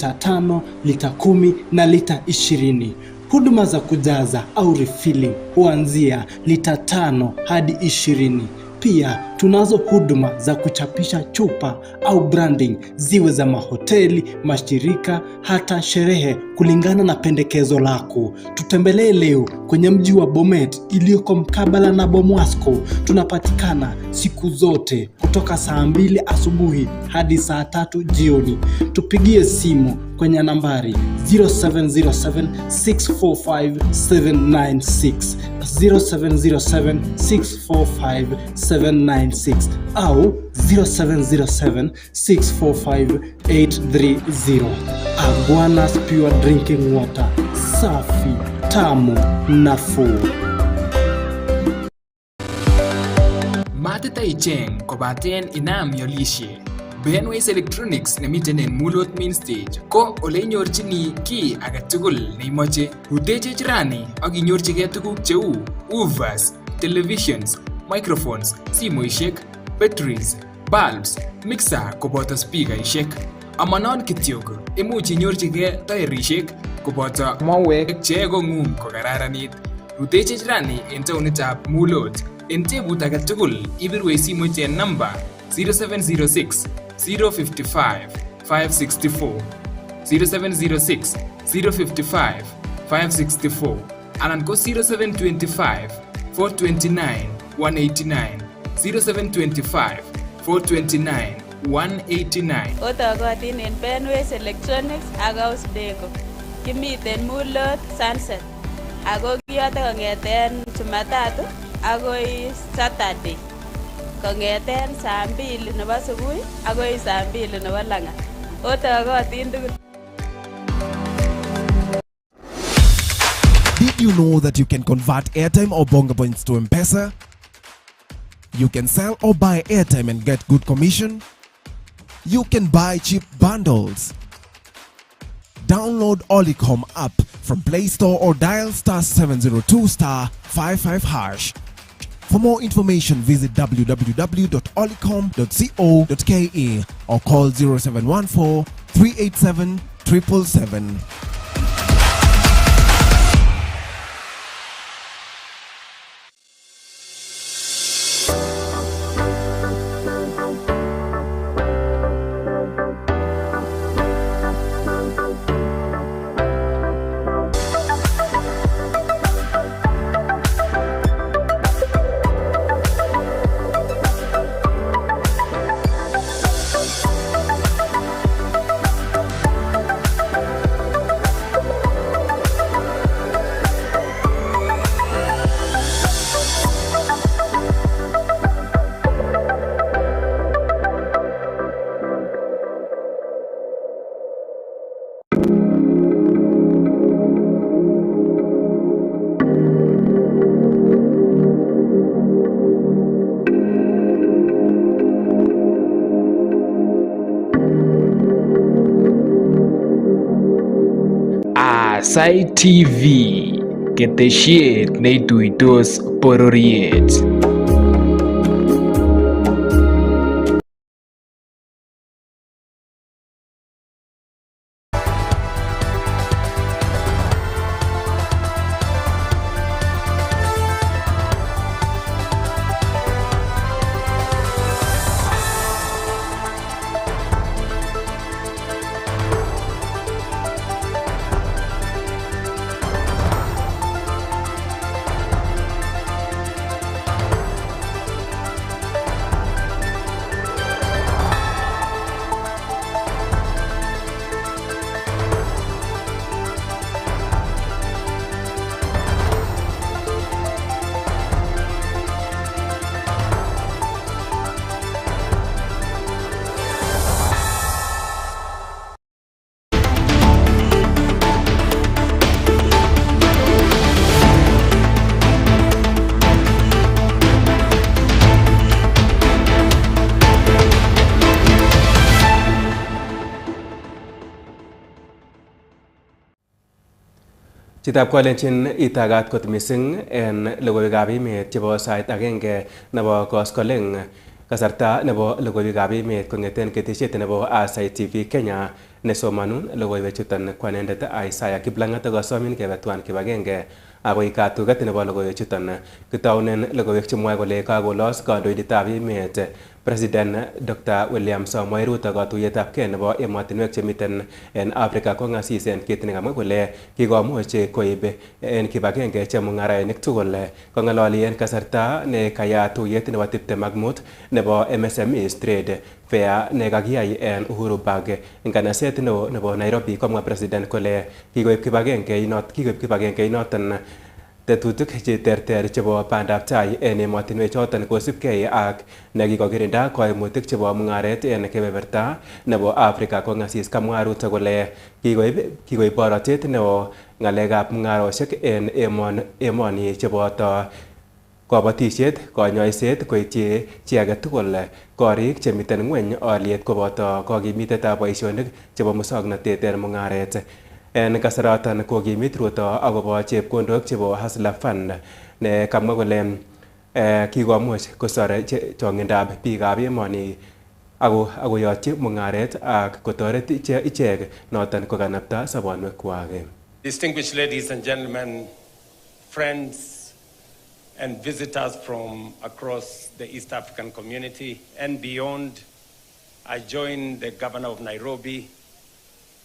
lita 5, lita 10 na lita 20. Huduma za kujaza au refilling huanzia lita 5 hadi 20. Pia tunazo huduma za kuchapisha chupa au branding, ziwe za mahoteli, mashirika, hata sherehe kulingana na pendekezo lako. Tutembelee leo kwenye mji wa Bomet iliyoko mkabala na Bomwasco. Tunapatikana siku zote kutoka saa 2 asubuhi hadi saa 3 jioni. Tupigie simu kwenye nambari 0707645796, 0707645796 au 0707645830. Aguanas Pure Drinking Water, safi, tamu, nafuu. Matita icheng kobaten inam yolishe. Benways Electronics nemiten en Mulot Main Stage ko ole inyorchini ki agetugul neimoche. Uteche jirani ak inyorchigei tuguk cheu woofers, televisions, microphones, simoishek, batteries, bulbs, mixer koboto speakerishek. Amanon kityok, imuch inyorchigei tairishek koboto mauwek cheekong'ung kokararanit. Uteche jirani en taonitab Mulot. En tebut agetugul ibirwe simoit en namba 0706 055 564, 0706 055 564 anan ko 0725 429 189, 0725 429 189. Otokotin en Benways Electronics ak House Deco. Kimiten Mulot Sunset ako kiyote kong'eten Jumatatu akoi Saturday. Kong'eten saa 2 nebo subui akoi saa 2 nebo lang'at. Otokotin tugul. Did you know that you can convert airtime or bonga points to M-Pesa? You can sell or buy airtime and get good commission. You can buy cheap bundles. Download Olicom app from Play Store or dial *702*55#. For more information, visit www.olicom.co.ke or call 0714 387 777. Aasai TV, ketesiet neituitos bororiet. Chitab kolenjin itagat kot mising en logoiwekab emet chebo sait agenge nebo koskoleng. kasarta nebo logoiwekab emet kong'eten ketesiet nebo Aasai TV Kenya nesomanun logoiwechuton ko anendet Aasai Kiplang'at ak asomin kebe tuan kibagenge akoi katuget nebo logoiwechuton. Kitaunen logoiwek chemwoe kole kakolos kandoindetab emet President Dr. William Samoei Ruto katuiyetabgei nebo emotinwek chemiten en Afrika kong'asis en kit nekamwa kole kikomuch koib en kibagenge chemung'arainik tugul. Kong'ololi en kasarta ne kayat tuyet nebo 25 nebo MSMEs Trade Fair ne kakiyai en Uhuru Park nganaset neo nebo Nairobi, komwa President kole kikoib kibagenge inoton tetutik che terter chebo bandab tai en emotinwek choton kosibgei ak nekikokirinda koimutik chebo mung'aret en kebeberta nebo Afrika kong'asis. Kamwa Ruto kole kikoib borotet neo ng'alekab mung'arosiek en emoni cheboto kabatisiet, konyoiset koityi chi age tugul, korik chemiten ng'weny aliet koboto kokimitetab boisionik chebo musoknotet en mung'aret. En kasaratan kokimit Ruto akobo chepkondok chebo Hustler Fund ne kamwa kole kikomuch kosor chong'indab biikab emoni akoyotyi mung'aret ak kotoret ichek noton kokanapta sobonwekwak. Distinguished ladies and gentlemen, friends and visitors from across the East African community and beyond, I join the Governor of Nairobi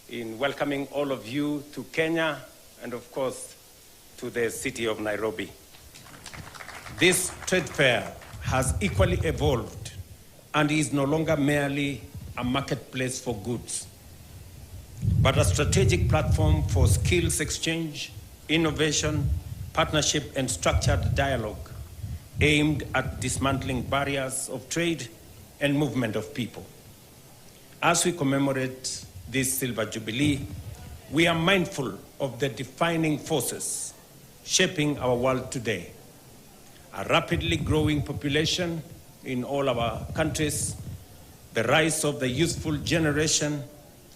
in welcoming all of you to Kenya and, of course, to the city of Nairobi. This trade fair has equally evolved and is no longer merely a marketplace for goods, but a strategic platform for skills exchange, innovation, partnership, and structured dialogue aimed at dismantling barriers of trade and movement of people. As we commemorate this Silver Jubilee, we are mindful of the defining forces shaping our world today. A rapidly growing population in all our countries, the rise of the youthful generation,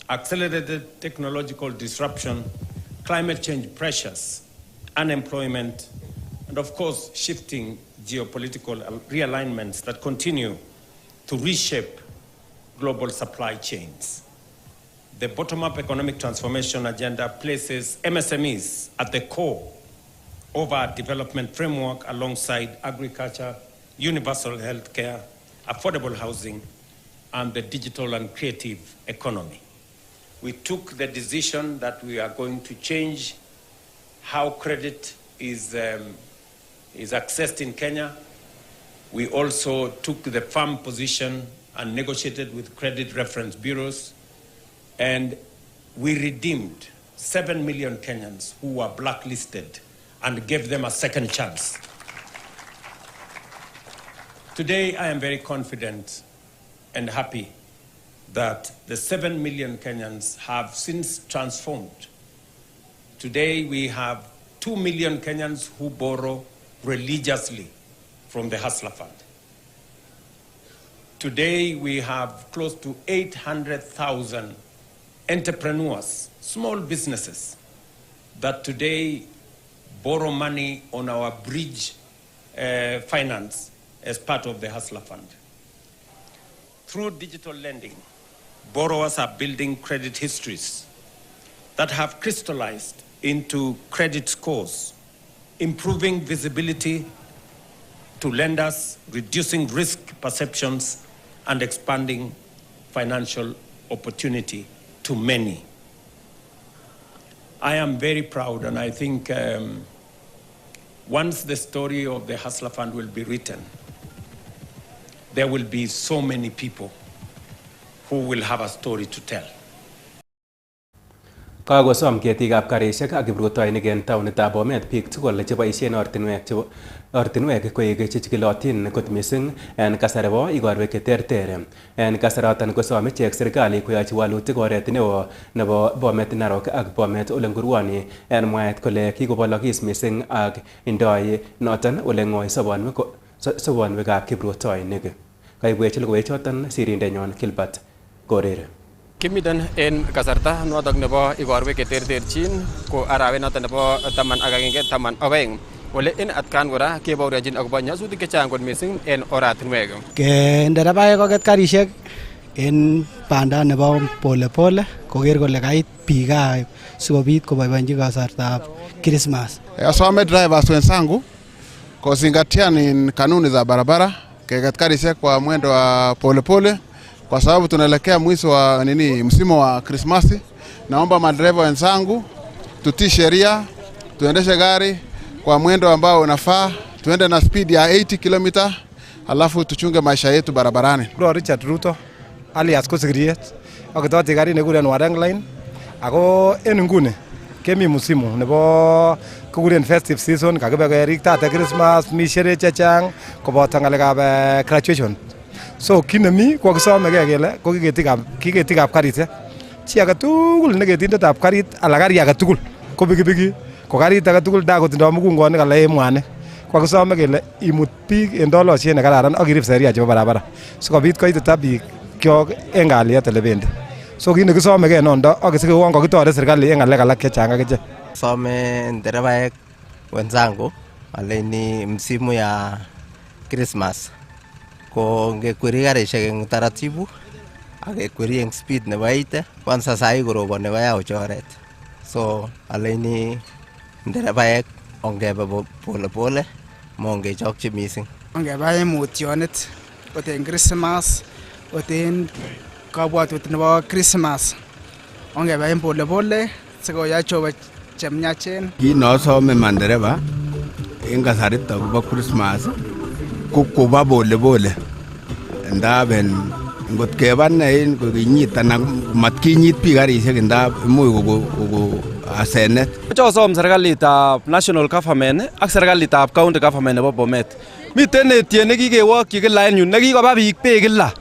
accelerated technological disruption, climate change pressures, unemployment, and of course, shifting geopolitical realignments that continue to reshape global supply chains. The bottom-up economic transformation agenda places MSMEs at the core of our development framework alongside agriculture, universal health care, affordable housing, and the digital and creative economy. We took the decision that we are going to change how credit is accessed in Kenya. We also took the firm position and negotiated with credit reference bureaus, and we redeemed 7 million Kenyans who were blacklisted and gave them a second chance. Today, I am very confident and happy that the 7 million Kenyans have since transformed. Today, we have 2 million Kenyans who borrow religiously from the Hustler Fund. Today, we have close to 800,000 entrepreneurs, small businesses, that today borrow money on our bridge finance as part of the Hustler Fund. Through digital lending, borrowers are building credit histories that have crystallized into credit scores, improving visibility to lenders, reducing risk perceptions, and expanding financial opportunity to many. I am very proud, and I think once the story of the Hustler Fund will be written, there will be so many people who will have a story to tell. Kakosom ketikab karisiek ak kiprutoinik en taonitab Bomet biik tugul cheboisien ortinwek koik chechigilotin kot missing en kasarebo igorwek cheterter. En kasaratan kosom ichek serikali koyochi walutik oret neo nebo Bomet Narok ak Bomet Ole Ngurwani en mwaet kole kikobolokis missing ak indoi noton ole ng'oi sobonwekab kiprutoinik. Kaibwech logoiwechoton sirindenyon Gilbert Korir. Kimiten en kasarta notok nebo igorwek cheterterchin ko arawet notok nebo 11 10 2 ole en atkan kora kebaurianjin akobo nyasutik chechang kot mising en oratinwek. Ke nderebaek koket karishek en banda nebo pole pole koker kole kait biik sikobit koboiboenji kasartab Christmas. Asome drivers wenzangu kuzingatia ni kanuni za barabara, keket karishek kwa mwendo wa pole pole kwa sababu tunaelekea mwisho wa msimu wa Krismasi. Naomba madereva wenzangu tutii sheria, tuendeshe gari kwa mwendo ambao unafaa, tuende na speed ya 80 km, alafu tuchunge maisha yetu barabarani. Richard Ruto alias ko sigiriet akitote gari nekuren Wareng Line ako en nguni kemi musimu nebo kukuren festive season, kakibe keriktate Christmas, mi sherehe chechang koboto ngalekab graduation. So kinemi kokisomege kele ko kiketikab karit chi age tugul neketindetab karit ala gari age tugul ko pikipiki ko karit age tugul da kotindo mukungonik ala emwanik kokisome kele imut biik en dolosiet nekararan ak irib sheria chebo barabara sikobit koitita biik kyok en kalyet ole bendi. So kit nekisomege nondo ak sikewon kokitoret serikali en ngalek alak chechang akiche. Some nderebaek wenzangu aleni msimu ya Christmas ko ngekweri karishek en taratibu akekweri en speed nebo 80 kwanza sai koroboni koyao choret. So aleni nderebaek ongebe pole pole mongechokchi mising. Ongebe mutyonet oten Christmas oten kabwatut nebo Christmas ongebe pole pole sikoya chobe chemyachen. Kinosome mandereba en kasarito kobo Christmas koba pole pole ndaben ngot keban en kokinyit anan matkinyit biik karishek ndab imuch kogo asenet. Chosom serikalitab national government ak serikalitab county government nebo Bomet. Miten etiet nekikewokyi kila en yun nekikoba biik beek kila.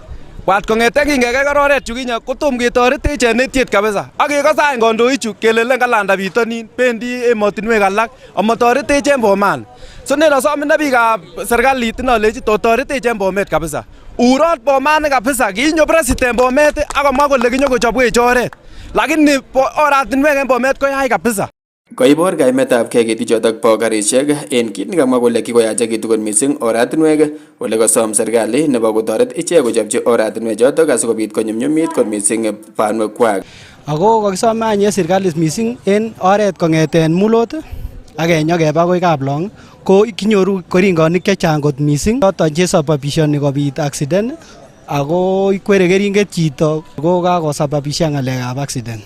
Wat kong'ete kingekei oret chukinya kotom ketoretech en etiet kabisa. Ak kekosany kandoichu kelelen kalanda bitonin bendi emotinwek alak amatoretech en Bomani. So nerosome biikab serikalit inolechi totoretech en Bomet kabisa. Urot Bomani kabisa kinyo president Bomet akomwa kole kinyokochobwech oret. Lakini oratinwek en Bomet koyai kabisa. Koibor kaimetab kei ketichotok bo karishek en kit nekamwa kole kikoyachekitu kot mising oratinwek ole kosom serikali nebo kotoret ichek kochopchi oratinwek chotok asikobit konyumnyumit kot mising banwekwak. Ako kokisome anye serikalit mising en oret kong'eten Mulot ak kenyokeba akoi Kaplong ko kinyoru keringonik chechang kot mising choton chesababishani kobit accident ako ikwere keringet chito ko kakosababisha ngalekab accident.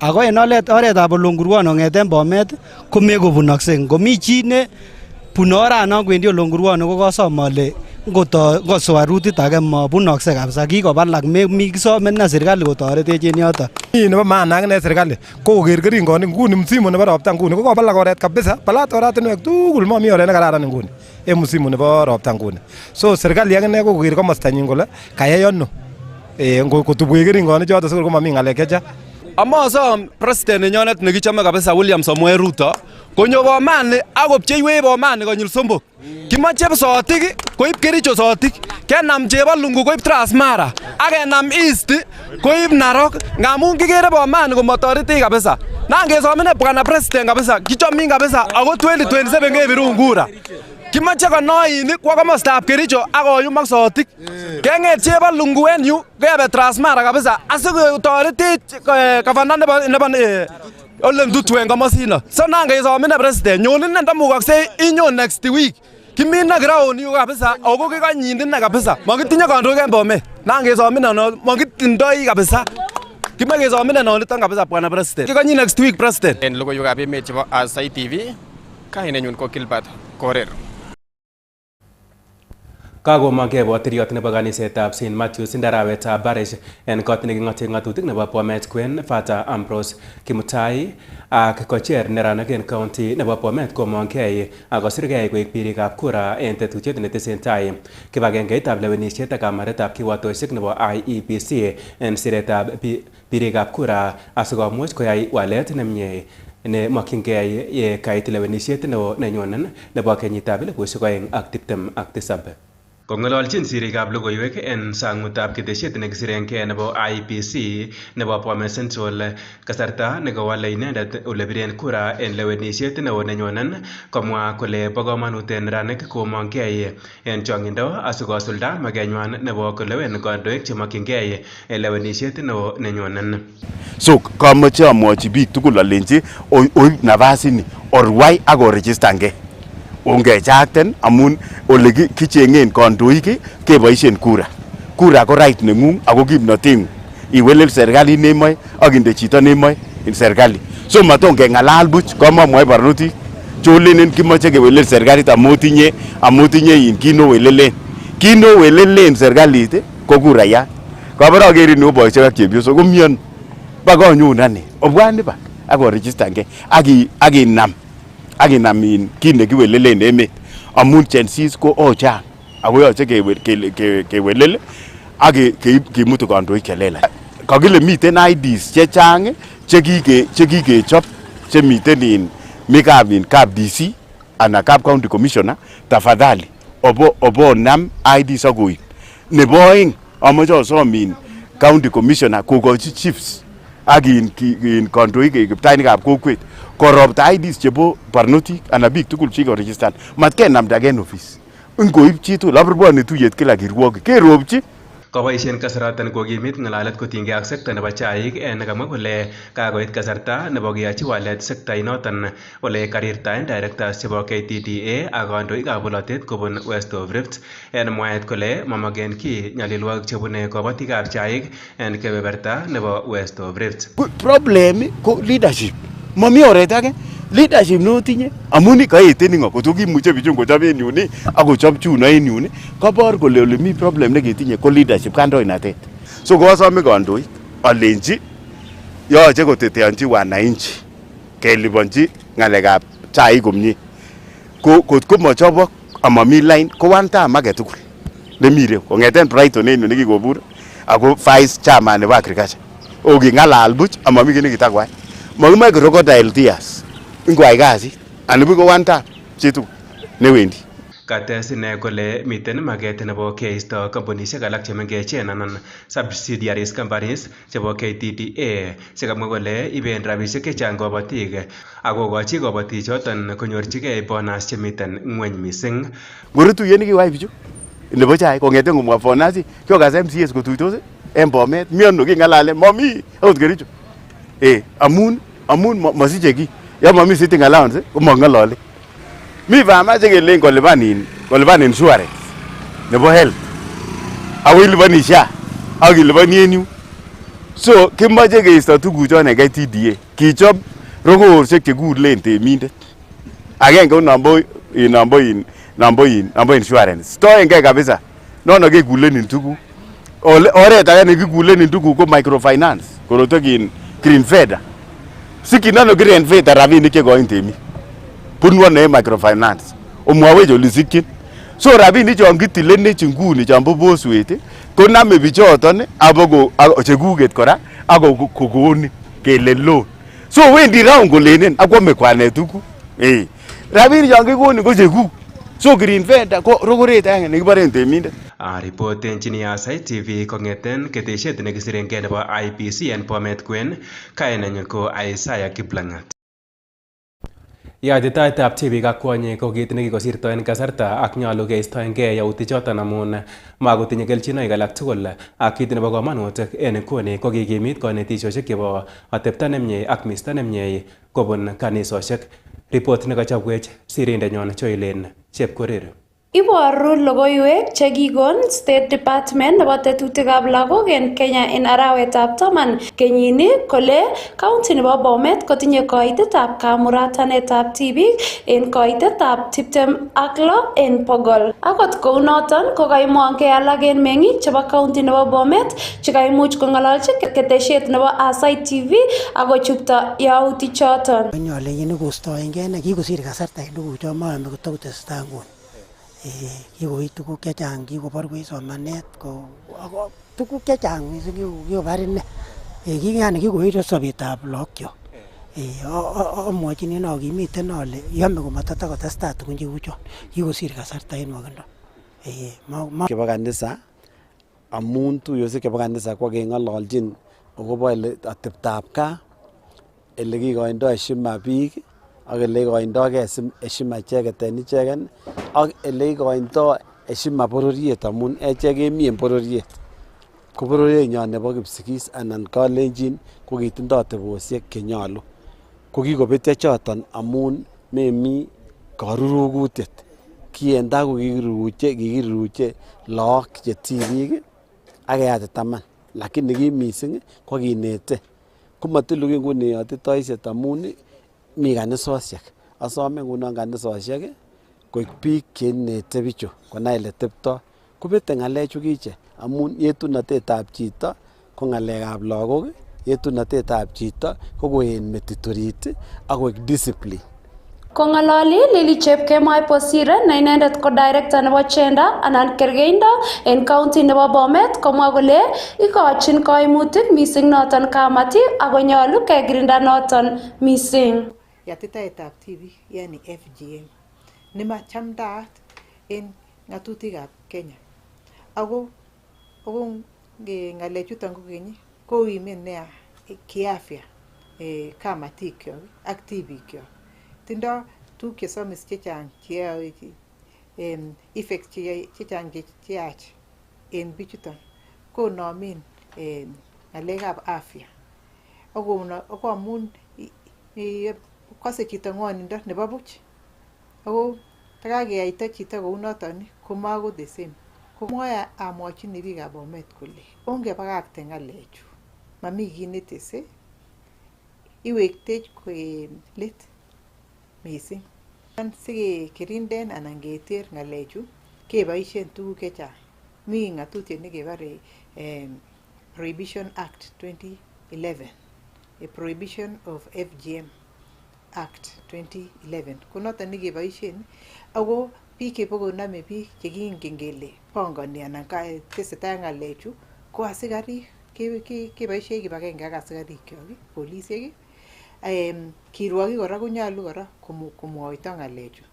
Ako en oretab Olongurwon kong'eten Bomet komekobunokse. Ngomi chi ne bune oranon kwendi Olongurwon ko kosom ale ngoswa rutit age mabunokse kabisa kikobalak kisome na serikali kotoretech en yoton. Nebo maana ak ne serikali ko koker keringonik nguni msimu nebo ropta nguni ko kobalak oret kabisa, balat oratinwek tugul momi oret nekararan nguni en msimu nebo ropta nguni. So serikali akine ko koker komostanyin kole kayai ano kotubwech keringonik choton sikor komami ngalek chechang. Amosom president nenyonet nekichome kabisa William Samoei Ruto konyo Bomani akopcheiwech Bomani konyil somok. Kimoche sotik koib Kericho sotik, kenam Chebalungu koib Transmara, ak kenam East koib Narok ngamun kikere Bomani komotoretech kabisa. Nangesomine bwana president kabisa kichomin kabisa ako 2027 kebiru kura. Kimoche konoin kwa komostab Kericho ak koyumak sotik. Keng'et Chebalungu en yu kebe Transmara kabisa asikotoretech gavana nebo Ole Ntutu en komosino. So nangesomine president nyonin ndamukokse inyon next week. Kimine ground yu kabisa ako kikonyindine kabisa. Makitinye kandoik en Bomet. Nangesomine no makitindoi kabisa. Kimekesomine noniton kabisa bwana president. Kikonyi next week president. En logoiywekab emet chebo Aasai TV, kainenyun ko Gilbert Korir. Kagomong'e botiryot nebo kanisetab St. Matthews ndarawetab Parish en kot neking'oten ng'atutik nebo Bomet Kwen Father Ambrose Kimutai ak kocher neranik en county nebo Bomet komong'ei ak kosirgei koik birikab kura en tetutiet netesentai kibagengeitab lewenisiet ak kamaretab kiwatoshek nebo IEBC en siretab birikab kura asikomuch koyai walet nemie ne mokyingei ye kait lewenisiet neo nenyonen nebo kenyitab 2027. Kong'ololjin sirikab logoiwek en sang'utab ketesiet nekisirenkei nebo IEBC nebo Bomet Central kasarta nekawale inendet ole biren kura en lewenisiet neo nenyonen, komwa kole bo komonut en neranik komongkei en chong'indo asikosulda makenywan nebo kolewen kandoik chemokyingei en lewenisiet neo nenyonen. So kamoche amwochi biik tugul alenji oib nafasini orwai ak oregistankei. Ongechakten amun ole kicheng'en kandoik keboisien kura. Kura ko right neng'ung ako kimnoteng'ung. Iwelel serikalit nemoe ak inde chito nemoe en serikali. So maton keng'alal buch komamwoe barnotik cholenen kimoche kewelel serikalit amotinye in kit nowelelen. Kit nowelelen serikalit ko kurayat. Kabara akerin nebo boisiek ak chepyosok komion ba konyun ane. Obwan ba ak oregistankei akinam in kit nekiwelelen emet amun Gen Z ko ochang ako yoche kewelel ak kimutu kandoik chelelach. Kakile miten IDs chechang chekikechop chemiten in kap DC ana kap county commissioner, tafadhali obonam IDs akoib. Nebo oeng amoche osom in county commissioner kokochi chiefs ak in kandoik kiptainikab kokwet koropta IDs chebo barnotik ana biik tugul chekikoregistan. Matkenamdagen office. Ngoib chitugul abirwone tuyet kila kirwoki keropchi. Koboisien kasaratan kokimit ng'alalet kotinygei ak sekta nebo chaik nekamwa kole kakoit kasarta nebo keyochi walet sekta inoton ole karirtaen directors chebo KTDA ak kandoikab bolotet kobun West of Rift en mwaet kole mamagen kiy nyalilwogik chebune kobotikab chaik en kebeberta nebo West of Rift. Problem ko leadership. Mami oret age. Leadership notinye amun kaeten ngo koto kimuche bichun kochop en yun akochop chuno en yun kobor kole ole mi problem neketinye ko leadership kandoinatet. So kosome kandoik alenji yoche koteteanchi wananchi keliponchi ng'alekab chaik komie. Kotko mochobok amami line ko one time age tugul nemire kong'eten Brighton en yun nekikobur ako vice chairman nebo agriculture. Oking'alal buch amami kit nekitakwai. Makimoe crocodile tears. Ingwai kasit anibu ko one time chitugul newendi. Kates ine kole miten maket nebo keisto kampunisiek alak chemengechen anan subsidiaries companies chebo KTDA chekamwa kole iben rabisiek chechang kobotik akokochi kobotik choton konyorchigei bonus chemiten ng'weny mising. Ngorutuyet nekiwai bichu nebo chaik kong'eten komwa bonus kyokas MCAs kotuitos en Bomet miono king'alale momi akot Kericho. Amun masiche kiy. Ya mami sitting allowance ko mang'alale. Mi fama chekelen kolipan insurance nebo health. Ako ilipani SHA ak ilipani en yu. So kimoche keisto tuguchon en KTDA. Kichop rokoorsiek chekuren temindet. Agenge ko nambo insurance. Toengei kabisa. Nono kekulenin tuguk. Oret age nekikulenin tuguk ko microfinance. Korotokin green feeder. Sikinano green feeder rabinik chekoin temik. Punwo ne microfinance. Omwawech ole sikyin. So rabinik chon kitilenech nguni chombo boswet koname bichoton aboko chekuket kora ako kokoni kele loan. So wendi round kolenen akwame kwanet tuguk. Rabinik chon kikoni ko chekuk. So green feeder ko rokoret agenge nekibaren temindet. Ripotenchini Aasai TV kong'eten ketesiet nekisirenkei nebo IEBC en Bomet kwen, kainenyu ko Aasai Kiplang'at. Yatitaetab tibiik ak kwonyik ko kit nekikosirto en kasarta ak nyolu keistoengei yautichoton amun makotinye kelchinoik alak tugul ak kit nebo komonut en inguni ko kikimit konetisiosiek chebo atepto nemie ak misto nemie kobun kanisosiek. Ripot nekachopwech sirindenyon Joylen Chepkorir. Iboru logoiwek chekikon State Department nebo tetutikab lagok en Kenya en arawetab 10 kenyini kole county nebo Bomet kotinye koitetab kamuratanetab tibik en koitetab 26 en bogol. Akot kounoton ko kaimongei alak en meng'ik chebo county nebo Bomet chekaimuch kong'ololchi ketesiet nebo Aasai TV akochupto yautichoton. Nyolu yini kostoengei nekikosir kasarta en tuguchon moyome kotokotestai nguni. Kikoit tuguk chechang, kikoborwech somanet, tuguk chechang mising kikobar ine. Yani kikoit sobetab lookyok. Amwachini akimiten ale yome komatatokotestai tugun cheu chon. Kikosir kasarta en nwokindo. Kiba kanisa amun tuyoshek chebo kanisa ko keng'ololjin akobo ateptab gaa, ele kikoindo heshima biik ak ele kikoindogei heshima icheket en icheken ak ele kikoindo heshima bororiet amun echek kemi en bororiet. Ko bororienyon nebo Kipsigis anan Kalenjin ko kitindoi atebosiek chenyolu. Ko kikobetyo choton amun memi karurukutiet. Ki en tai ko kikiruche look che tibik ak keyat taman, lakini ki mising ko kinete. Komatilu nguni yatitoisiet amun mi kanisosiek. Asome ngunon kanisosiek koik biik che inete bichu konai ele teptoi. Kobete ng'alechu kiche amun yetunotetab chito ko ng'alekab lagok, yetunotetab chito ko koen metit orit ak koik discipline. Kong'alali Lily Chepkemoi Bosire ne inendet ko director nebo gender anan kergeindo en county nebo Bomet komwa kole ikochin koimutik mising noton kamatik ako nyolu kekirinda noton mising. Yatitaetab TV yani FGM nemachamdaat en ng'atutikab Kenya. Ako ng'alechuton kokeny koimen nea kiafya kamatikyok ak tibikyok. Tindo tuguk chesomis chechang cheyoe effects chechang cheyach en bichuton konomen ng'alekab afya ako amun kose chito ng'wonindo nebo buch ako takakeyaita chito kounoton komako the same. Komwoe amwachini biikab Bomet kole ongebakakte ng'alechu mami kiy netese iwektech let mising. Sikekirinden anan keter ng'alechu keboisien tuguk chechang. Mi ng'atutiet nekebare Prohibition Act 2011, a Prohibition of FGM Act 2011. Ko noton nekeboisien ako biik chebokonome biik chekingen kele pongoni anan tesetai ng'alechu ko asikarik keboisien kibagenge ak asikarikyok polisiek. Kirwokik kora konyolu kora komwoito ng'alechu.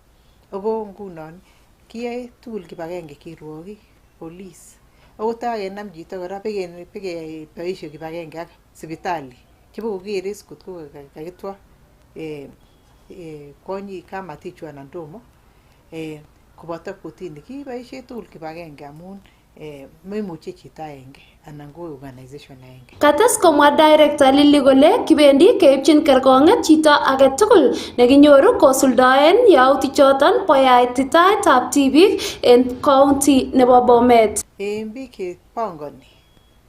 Ako ngunon kiyoe tugul kibagenge kirwokik, police. Ako takenam chito kora pekeboisie kibagenge ak sipitali chebokokere kot ko kakitwa kwonyik kamatichu anan tomo koboto kotini. Kiboisie tugul kibagenge amun maimuche chito agenge anan ko organization agenge. Kates komwa director Lily kole kibendi keipchin kerkong'et chito age tugul nekinyoru kosuldaen yautik choton bo yaititaetab tibik en county nebo Bomet. En biik chepongoni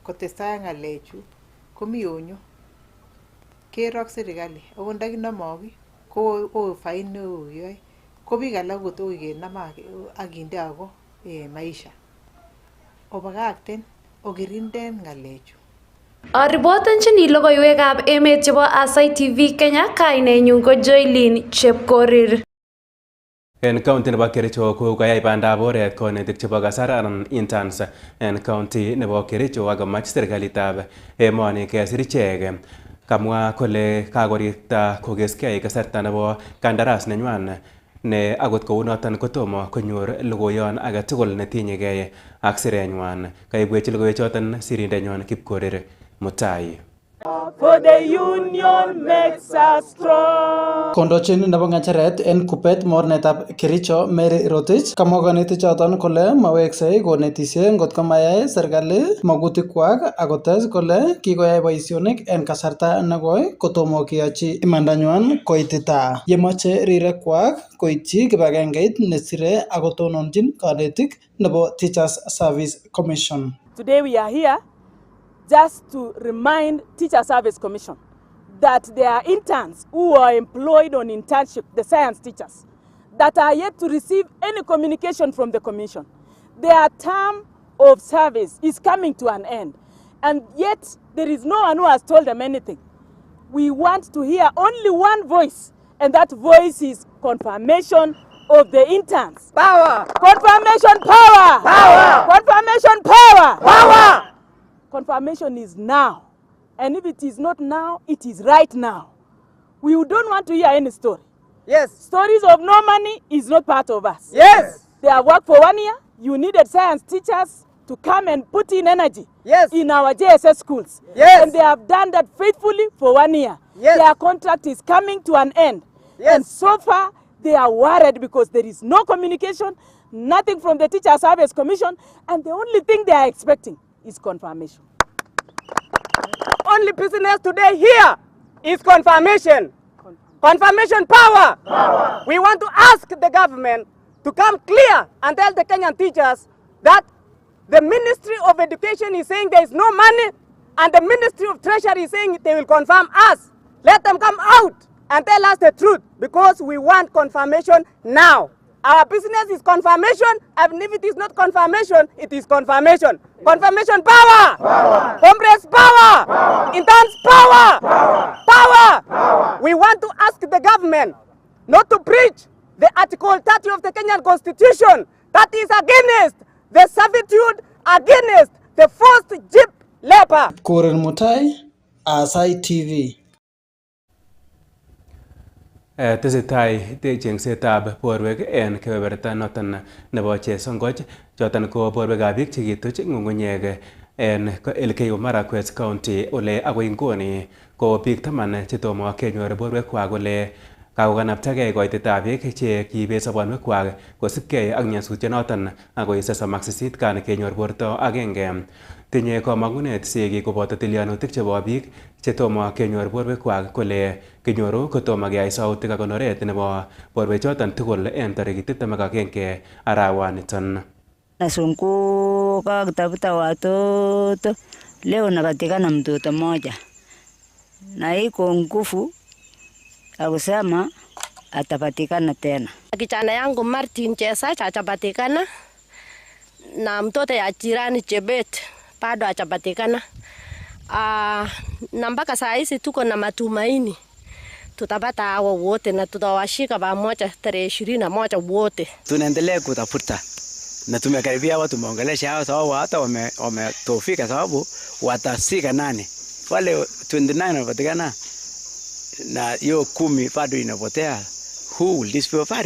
kotestai ng'alechu komi onyo kerok serikali ako ndakinomok ko fain neo yoe ko biik alak koto kenam ak kinde ako maisha. Obakakten okirinden ng'alechu. Aripotenchini logoiywekab emet chebo Aasai TV Kenya, kainenyun ko Joylin Chepkorir. En county nebo Kericho ko kayai bandab oret konetik chebo kasar anan interns en county nebo Kericho ak komach serikalitab emoni kesir ichek. Kamwa kole kakorikta kokeskei kasarta nebo kandaras nenywan ne akot kounoton kotomo konyor logoyon age tugul netinyegei ak sirenywan. Kaibwechi logoiwechoton sirindenyon Kipkorir Mutai. For the union makes us strong. Kondochin nebo ng'echeret en kupet mornetab Kericho Mary Rotich kamwa konetichoton kole maweksei konetisie ngot komayai serikali magutikwak akotes kole kikoyai boisionik en kasarta nekoi kotomo keyochi imandanywan koitita. Yemoche rirekwak koityi kibagengeit nesire akotononjin kanetik nebo Teachers Service Commission. Today we are here just to remind Teacher Service Commission that there are interns who are employed on internship, the science teachers, that are yet to receive any communication from the commission. Their term of service is coming to an end, and yet there is no one who has told them anything. We want to hear only one voice, and that voice is confirmation of the interns. Power! Confirmation power! Power! Confirmation power! Power! Confirmation is now. And if it is not now, it is right now. We don't want to hear any story. Yes. Stories of no money is not part of us. Yes. They have worked for 1 year, you needed science teachers to come and put in energy in our JSS schools. And they have done that faithfully for 1 year. Their contract is coming to an end. And so far, they are worried because there is no communication, nothing from the Teacher Service Commission, and the only thing they are expecting is confirmation. Only business today here is confirmation. Confirmation power. We want to ask the government to come clear and tell the Kenyan teachers that the Ministry of Education is saying there is no money, and the Ministry of Treasury is saying they will confirm us. Let them come out and tell us the truth, because we want confirmation now. Our business is confirmation, and if it is not confirmation, it is confirmation. Confirmation power! Comrades power! Interns power! Power! We want to ask the government not to breach the Article 30 of the Kenyan Constitution that is against the servitude, against the forced jeep labor. Koren Mutai, Aasai TV. Tesetai chengsetab borwek en kebeberta noton nebo Chesongoch, choton ko borwekab biik chekituch ng'ung'unyek en Elgeyo Marakwet County, ole agoi nguni ko biik 10 chetomo kenyor borwekwak ole kakokanaptagei koitetab biik che kiibet sobonwekwak kosibgei ak nyasutyonoton agoi 38 kan kenyor borto agenge. Tinye komang'unet sigik koboto tilyanutik chebo biik chetomo kenyor borwekwak kole kinyoru kotomo keyai sautik ak konoret nebo borwechoton tugul en tarikit 21 arawaniton. Nasunguka kutafuta watoto leo napatikana mtoto mmoja na iko nguvu akusema atapatikana tena. Kijana yangu Martin Chesa hajapatikana na mtoto ya jirani Chebet bado hajapatikana. Na mpaka saa hizi tuko na matumaini tutapata hao wote na tutawashika pamoja tarehe 21 wote. Tunaendelea kutafuta na tumekaribia watu, tumeongelesha hao sababu hata wametofika sababu watasika nane. Wale 29 wanapatikana na hiyo 10 bado inapotea. Who will this be for?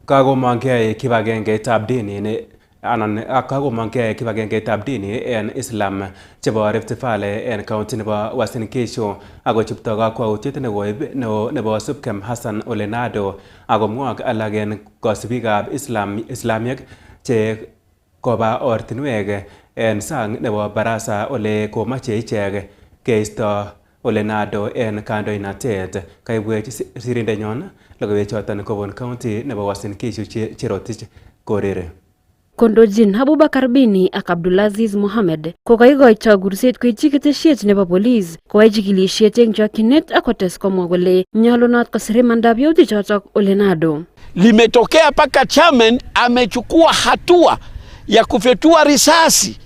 Kagomangei kibagengeitab dini anan kagomangei kibagengeitab dini en Islam chebo Rift Valley en county nebo Uasin Gishu ako chupto kakwautiet nebo Subkem Hassan Olenado akomwok alak en kosibikab Islamiek che koba ortinwek en sang nebo barasa ole komache ichek keisto Olenado en kandoinatet. Kaibwech sirindenyon logoiwechoton kobun county nebo Uasin Gishu Cherotich Korere. Kondojin Abubakar Bini ak Abdulaziz Mohamed kokaikoito kurset koityi ketesiet nebo polis koyai chikilisiet eng chokyinet ak kotes komwa kole nyolunot kosir imandab yautichotok Olenado. Limetokea paka chairman amechukua hatua ya kufyatua risasi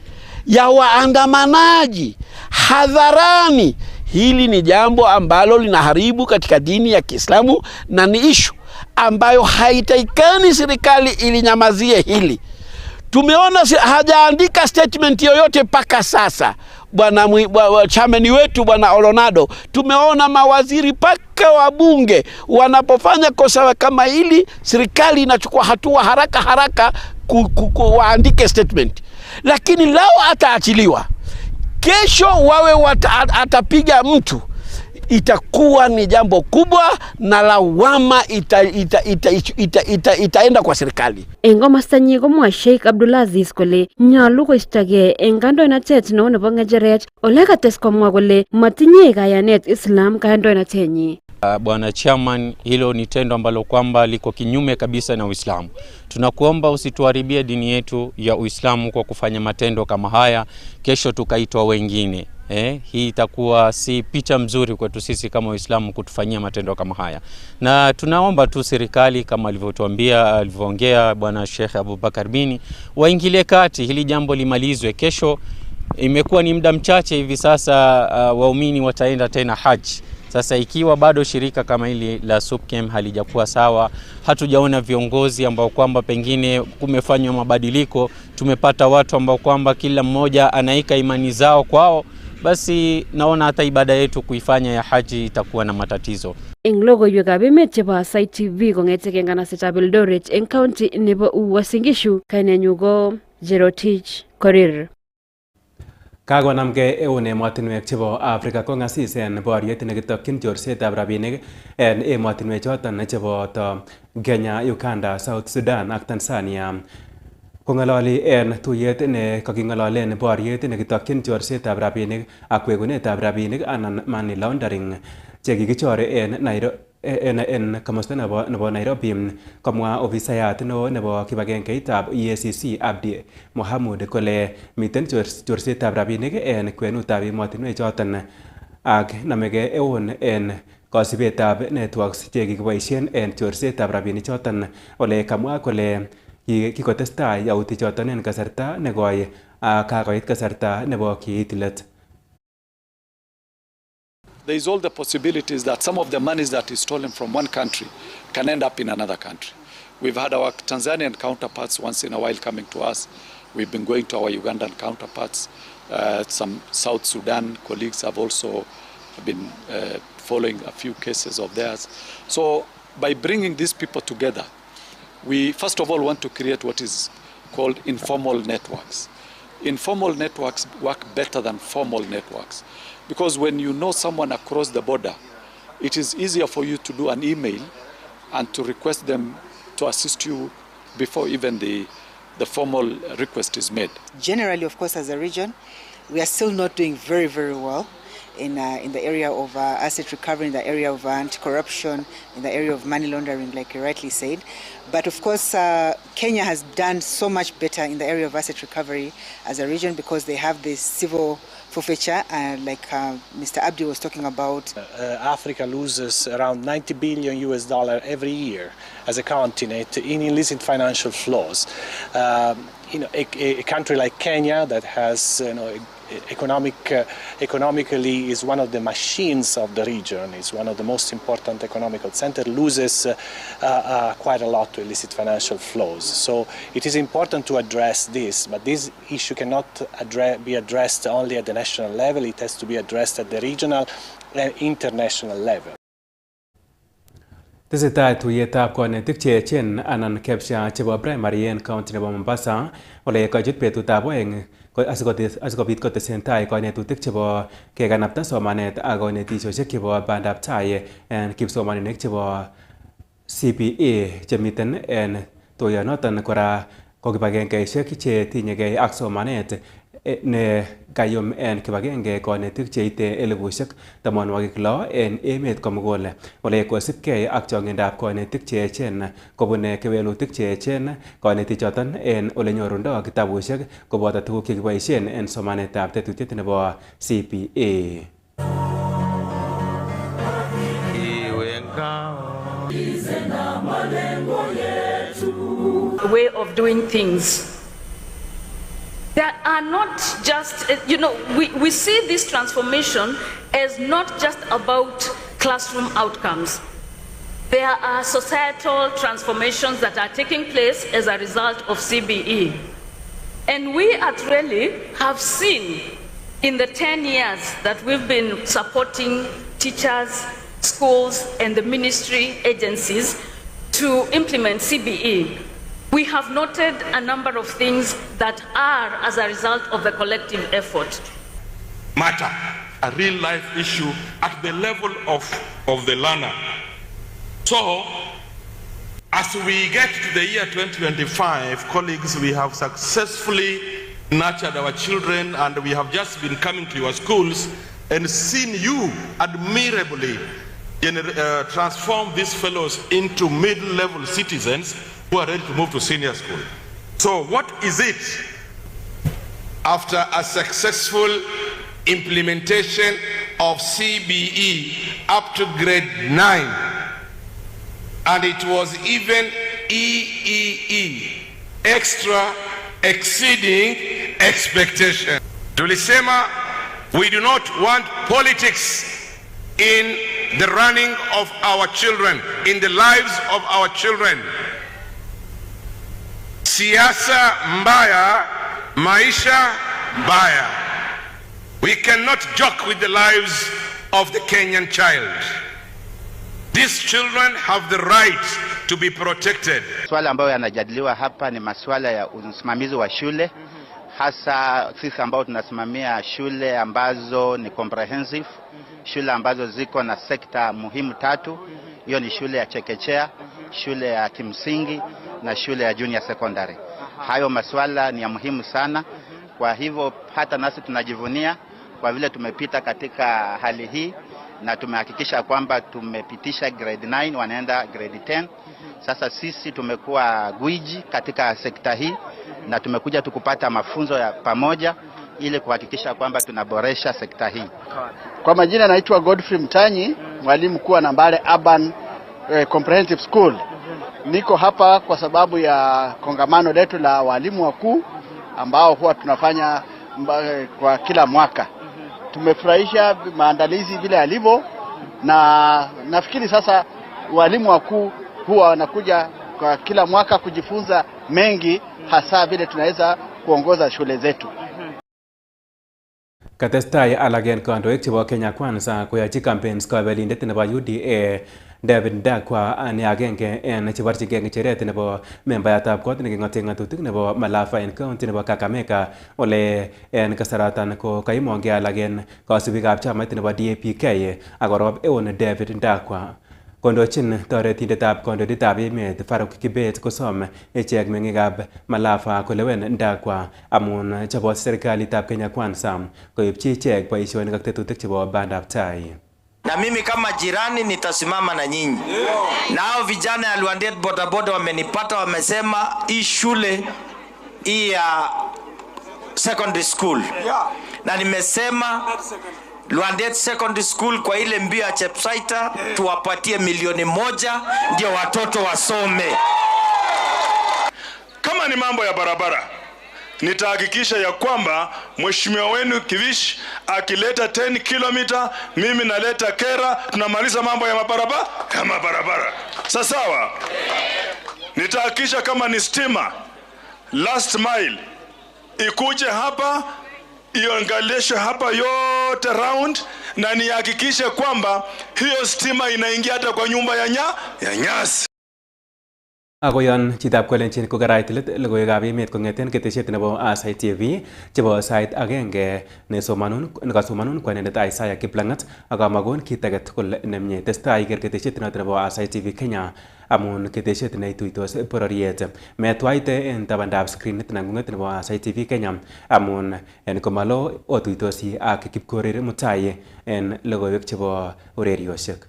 ya waandamanaji hadharani. Hili ni jambo ambalo linaharibu katika dini ya Kiislamu na ni ishu ambayo haitaikani serikali ilinyamazie hili. Tumeona hajaandika statement yoyote paka sasa bwana chairman wetu bwana Olenado. Tumeona mawaziri paka wabunge wanapofanya kosa kama hili, serikali inachukua hatua haraka waandike statement. Lakini lao ataachiliwa, kesho wawe atapiga mtu, itakuwa ni jambo kubwa na lawama itaenda kwa serikali. Engomastanyi komwa Sheikh Abdulaziz kole nyolu koistogei eng kandoinatet neo nebo ng'echeret, ole kates komwa kole matinye kayanet Islam kandoinatenyi. Bwana chairman, hilo ni tendo ambalo kwamba liko kinyume kabisa na Uislamu. Tunakuomba usituharibie dini yetu ya Uislamu kwa kufanya matendo kama haya, kesho tukaitwa wengine. Hii itakuwa si picha mzuri kwetu sisi kama Uislamu kutufanyia matendo kama haya. Na tunaomba tu serikali kama alivyoongea bwana Sheikh Abubakar Bini waingilie kati hili jambo limalizwe. Kesho imekuwa ni muda mchache hivi sasa, waumini wataenda tena haji. Sasa ikiwa bado shirika kama hili la Subkem halijakuwa sawa, hatujaona viongozi ambao kwamba pengine kumefanywa mabadiliko, tumepata watu ambao kwamba kila mmoja anaika imani zao kwao, basi naona hata ibada yetu kuifanya ya haji itakuwa na matatizo. Eng logoiywekab emet chebo Aasai TV kong'ete nganasetab Eldoret eng county nebo Uasin Gishu, kainenyu ko Jerotich Korir. Kakonamgei eun emotinwek chebo Afrika kong'asis en boriet nekitokyin chorsetab rabinik en emotinwek choton cheboto Kenya, Uganda, South Sudan ak Tanzania. Kong'alali en tuyet ne kaking'alolen boriet nekitokyin chorsetab rabinik ak wegunetab rabinik anan money laundering chekikichore en komosta nebo Nairobi, komwa ofisayat neo nebo kibagengeitab EACC Abdi Mohamud kole miten chorsetab rabinik en kwenutab emotinwek choton ak namege eun en kosibetab networks chekikiboisien en chorsetab rabinik choton. Ole kamwa kole kikotestai yautik choton en kasarta negoi kakoit kasarta nebo kiit let. There is all the possibilities that some of the monies that is stolen from one country can end up in another country. We've had our Tanzanian counterparts once in a while coming to us. We've been going to our Ugandan counterparts. Some South Sudan colleagues have also been following a few cases of theirs. So by bringing these people together, we first of all want to create what is called informal networks. Informal networks work better than formal networks. Because when you know someone across the border, it is easier for you to do an email and to request them to assist you before even the formal request is made. Generally, of course, as a region, we are still not doing very, very well in the area of asset recovery, in the area of anti-corruption, in the area of money laundering, like you rightly said. But of course, Kenya has done so much better in the area of asset recovery as a region because they have this civil forfeiture, like Mr. Abdi was talking about. Africa loses around $90 billion every year as a continent in illicit financial flows. A country like Kenya that has, economically is one of the machines of the region, is one of the most important economical centers, loses quite a lot to illicit financial flows. So it is important to address this, but this issue cannot be addressed only at the national level, it has to be addressed at the regional and international level. Tesetai tuyetab konetik che echen anan kepsha chebo primary en county nebo Mombasa ole kachut betutab oeng asikobit kotesentai konetutik chebo kekanapta somanet ak konetishoshek chebo bandab tai en kipsomaninik chebo CPE chemiten en tuyonoton. Kora ko kibagengeishek che tinyegei ak somanet ne kayum en kibagenge konetik cheite 6,000 en emet komugul. Ole kosipkei ak chongindab konetik che echen kobune kewelutik che echen konetik choton en ole nyorundo kitabushek koboto tuguk chekiboisien en somanetab tetutiet nebo CPA. A way of doing things that are not just, we see this transformation as not just about classroom outcomes. There are societal transformations that are taking place as a result of CBE. And we at Raleigh have seen in the 10 years that we've been supporting teachers, schools, and the ministry agencies to implement CBE. We have noted a number of things that are as a result of the collective effort. Matter, a real life issue at the level of the learner. So, as we get to the year 2025, colleagues, we have successfully nurtured our children and we have just been coming to your schools and seen you admirably transform these fellows into mid-level citizens who are ready to move to senior school. So what is it? After a successful implementation of CBE up to grade 9, and it was even EEE, extra exceeding expectation. Tulisema, we do not want politics in the running of our children, in the lives of our children. Siasa mbaya, maisha mbaya. We cannot joke with the lives of the Kenyan child. These children have the right to be protected. Swala ambayo yanajadiliwa hapa ni masuala ya usimamizi wa shule, hasa sisi ambao tunasimamia shule ambazo ni comprehensive, shule ambazo ziko na sekta muhimu 3. Hiyo ni shule ya chekechea, shule ya kimsingi na shule ya junior secondary. Hayo masuala ni ya muhimu sana. Kwa hivyo hata nasi tunajivunia kwa vile tumepita katika hali hii na tumehakikisha kwamba tumepitisha grade 9 wanaenda grade 10. Sasa sisi tumekuwa gwiji katika sekta hii na tumekuja tukupata mafunzo ya pamoja ili kuhakikisha kwamba tunaboresha sekta hii. Kwa majina naitwa Godfrey Mtanyi, mwalimu mkuu wa Nambale Urban Comprehensive School. Niko hapa kwa sababu ya kongamano letu la walimu wakuu ambao huwa tunafanya kwa kila mwaka. Tumefurahisha maandalizi vile yalivyo, na nafikiri sasa walimu wakuu huwa wanakuja kwa kila mwaka kujifunza mengi, hasa vile tunaweza kuongoza shule zetu. Katestai alagen kandoik chebo Kenya Kwanza koyachi campaigns kabelindet nebo UDA David Ndakwa ni agenge en chebarchige ngecheret nebo membayatab kot neking'oten ng'atutik nebo Malafa en county nebo Kakamega ole en kasaratan ko kaimonge alagen kasubikab chamait nebo DAP-K akorob eon David Ndakwa. Kondochin toretindetab kandoindetab emet Farouk Kibet kosom ichek meng'ikab Malafa kolewen Ndakwa amun chobot serikalitab Kenya Kwanza koipchi ichek boisionik ak tetutik chebo bandab tai. Na mimi kama jirani nitasimama na nyinyi. Na hao vijana ya Luandet bodaboda wamenipata, wamesema hii shule hii ya secondary school. Na nimesema Luandet Secondary School kwa ile mbio ya Chepsaita tuwapatie 1 milioni ndio watoto wasome. Kama ni mambo ya barabara, nitahakikisha ya kwamba mheshimiwa wenu Kivish akileta 10 kilomita, mimi naleta Kera, tunamaliza mambo ya mabarabara kama barabara. Sawa? Nitahakikisha kama ni stima, last mile ikuje hapa, iangalishwe hapa yote round, na nihakikishe kwamba hiyo stima inaingia hata kwa nyumba ya nyasi. Akoyon chitab kolenjin ko karaitilet logoiwekab emet kong'eten ketesiet nebo Aasai TV chebo sait agenge nekasomanun kwanendet Aasai Kiplang'at akamakon kit age tugul nemie. Testai iker ketesiet noto nebo Aasai TV Kenya amun ketesiet neituitos bororiet. Metwaite en tabandab screenit neng'ung'et nebo Aasai TV Kenya amun en komalo otuitosi ak Kipkorir Mutai en logoiwek chebo ureriosiek.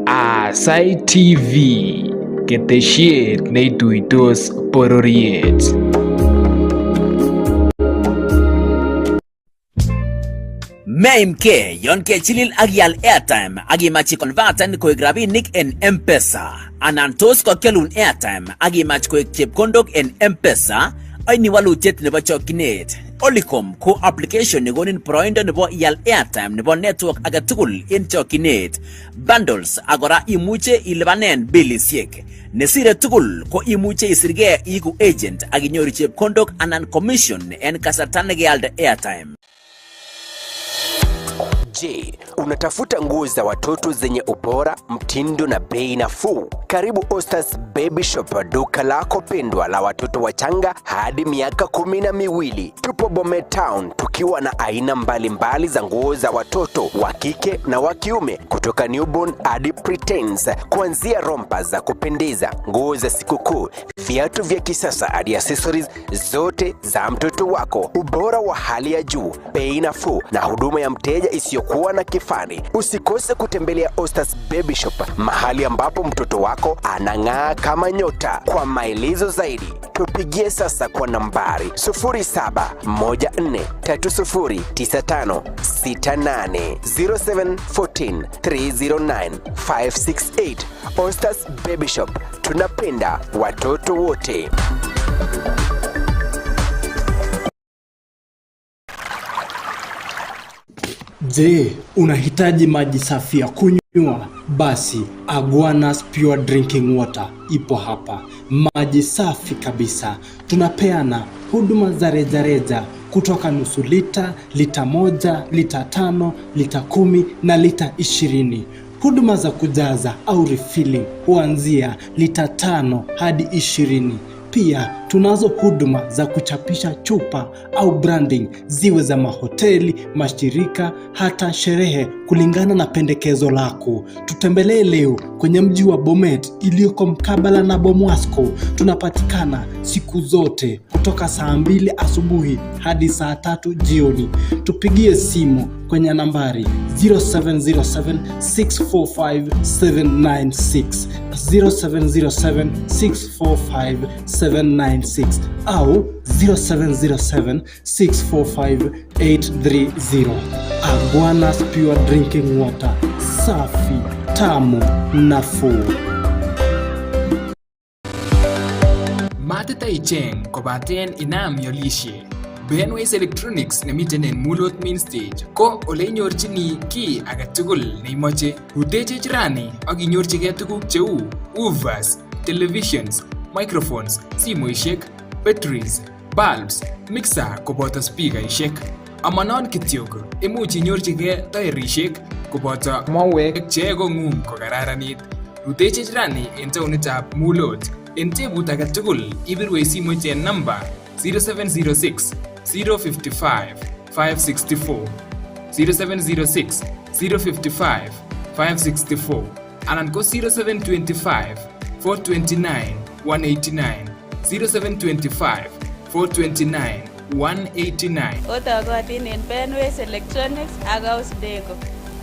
Aasai TV, ketesiet neituitos bororiet. Meimke yon kechilil ak ial airtime ak imach ikonverten koek rabinik en M-Pesa anan tos kokyalun airtime ak imach koek chepkondok en M-Pesa, aini walutiet nebo chokyinet. Olicom ko application nekonin boroindo nebo ial airtime nebo network age tugul en chokyinet. Bundles akora imuche ilipanen bilisiek. Nesire tugul ko imuche isirge iku agent ak inyoru chepkondok anan commission en kasarta nekealde airtime. Je, unatafuta nguo za watoto zenye ubora, mtindo na bei nafuu? Karibu Ostas Baby Shop, duka lako pendwa la watoto wachanga hadi miaka 12. Tupo Bomet Town tukiwa na aina mbalimbali za nguo za watoto wa kike na wa kiume, kutoka newborn hadi preteens, kuanzia rompa za kupendeza, nguo za sikukuu, viatu vya kisasa hadi accessories zote za mtoto wako. Ubora wa hali ya juu, bei nafuu na huduma ya mteja isiyo kuwa na kifani. Usikose kutembelea Ostas Baby Shop, mahali ambapo mtoto wako anang'aa kama nyota. Kwa maelezo zaidi, tupigie sasa kwa nambari 0714309568 0714309568. Ostas Baby Shop, tunapenda watoto wote. Je, unahitaji maji safi ya kunywa? Basi Aguanas Pure Drinking Water ipo hapa. Maji safi kabisa. Tunapeana huduma za rejareja kutoka nusu lita, lita 1, lita 5, lita 10 na lita 20. Huduma za kujaza au refilling huanzia lita 5 hadi 20. Pia tunazo huduma za kuchapisha chupa au branding, ziwe za mahoteli, mashirika, hata sherehe kulingana na pendekezo lako. Tutembelee leo kwenye mji wa Bomet iliyoko mkabala na Bomwasco. Tunapatikana siku zote kutoka saa 2 asubuhi hadi saa 3 jioni. Tupigie simu kwenye nambari 0707645796 0707645796 au 0707645830. Aguanas Pure Drinking Water, safi, tamu, nafuu. Matita icheng kobaten inam yolishe. Benways Electronics nemiten en Mulot Main Stage ko ole inyorchini ki agetugul neimoche. Uteche jirani ak inyorchigei tuguk cheu woofers, televisions, microphones, simoishek, batteries, bulbs, mixer koboto speakerishek. Amanon kityok, imuch inyorchigei tairishek koboto mauwek cheekong'ung kokararanit. Uteche jirani en taonitab Mulot. En tebut agetugul ibirwe simoit en namba 0706 055 564 0706 055 564 anan ko 0725 429 189 0725 429 189. Otokotin en Benways Electronics ak House Deco.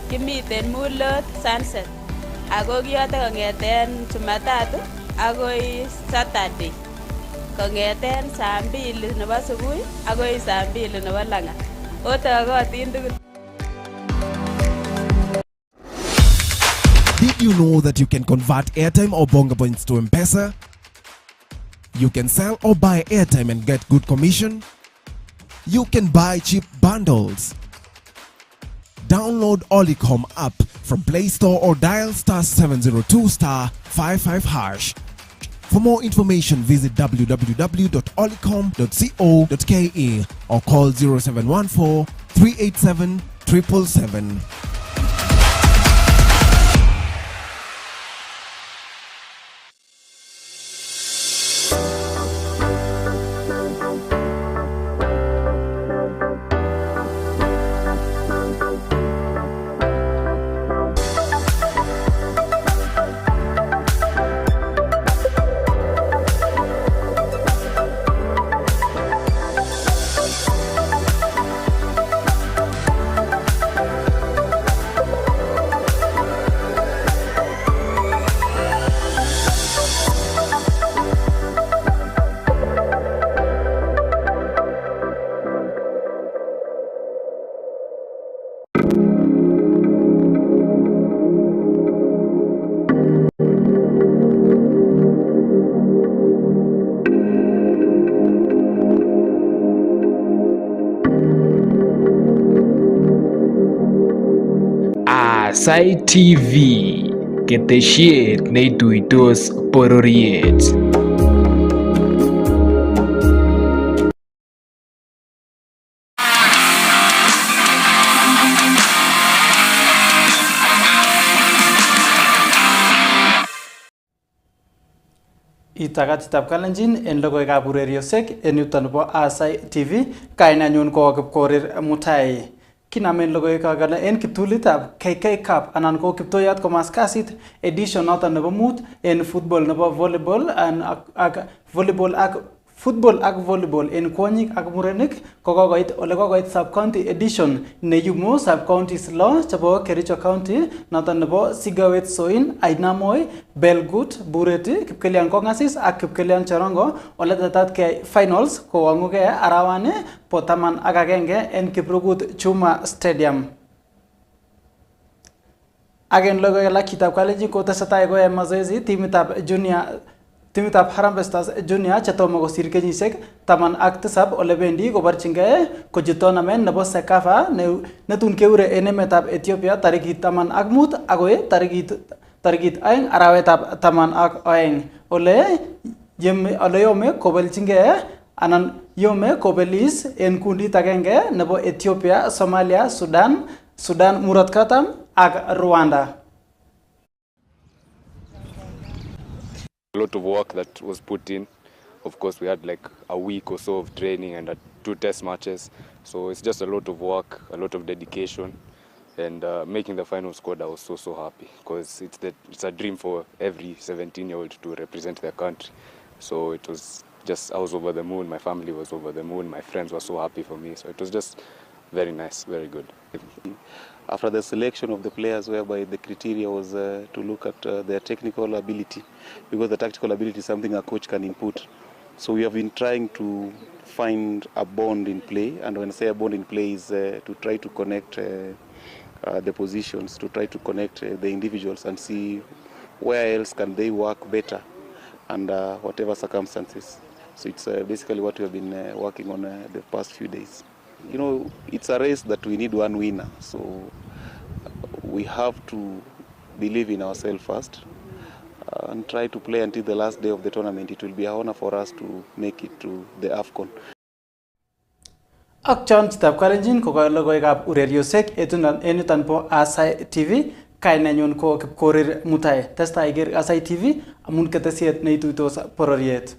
Kimiten Mulot Sunset ako kiyote kong'eten Jumatatu akoi Saturday. Kong'eten saa 2 nebo subui akoi saa 2 nebo lang'at. Otokotin tugul. Did you know that you can convert airtime or bonga points to M-Pesa? You can sell or buy airtime and get good commission. You can buy cheap bundles. Download Olicom app from Play Store or dial *702*55#. For more information, visit www.olicom.co.ke or call 0714 387 777. Aasai TV, ketesiet neituitos bororiet. Itagatitab Kalenjin en logoiwekab ureriosiek en yuton nebo Aasai TV. Kainanyun ko Kipkorir Mutai. Kinamen logoiwek en kiptulitab KK Cup anan ko kiptoyot komaskasit edition noton nebo 5 en football nebo volleyball ak football ak volleyball en kwonyik ak murenik kokokoit ole kokoit sub county edition ne yumu sub counties lo chebo Kericho County noton nebo Sigawet Soin, Ainamoi, Belgut, Bureti, Kipkelian Kongasis ak Kipkelian Cherongo ole tetat ke finals kowanguke arawani po 11 en Kiprugut Chuma Stadium. Again logoy la kitab college ko tesetai ko mazoezi timitab Harambee Stars Junior chetomo kosir kenyisiek 17 ole bendi koborchingei kochut tournament nebo Sekafa netun keure en emetab Ethiopia tarikit 15 agoi tarikit 2 arawetab 12 ole yome kobelchingei anan yome kobelis en kundit agenge nebo Ethiopia, Somalia, Sudan Murot Katam ak Rwanda. A lot of work that was put in. Of course, we had like a week or so of training and 2 test matches. So it's just a lot of work, a lot of dedication, and making the final squad. I was so happy because it's a dream for every 17-year-old to represent their country. So it was just, I was over the moon. My family was over the moon. My friends were so happy for me. So it was just very nice, very good. After the selection of the players, whereby the criteria was to look at their technical ability, because the tactical ability is something a coach can input. So we have been trying to find a bond in play, and when I say a bond in play is to try to connect the positions, to try to connect the individuals and see where else can they work better under whatever circumstances. So it's basically what we have been working on the past few days. You know, it's a race that we need one winner, so we have to believe in ourselves first and try to play until the last day of the tournament. It will be an honor for us to make it to the AFCON. Ak chon chitab kalenjin ko logoiywekab ureriosiek enutan po Aasai TV kainenyon ko Kipkorir Mutai. Testai iker Aasai TV amun ketesiet neituitos pororiet.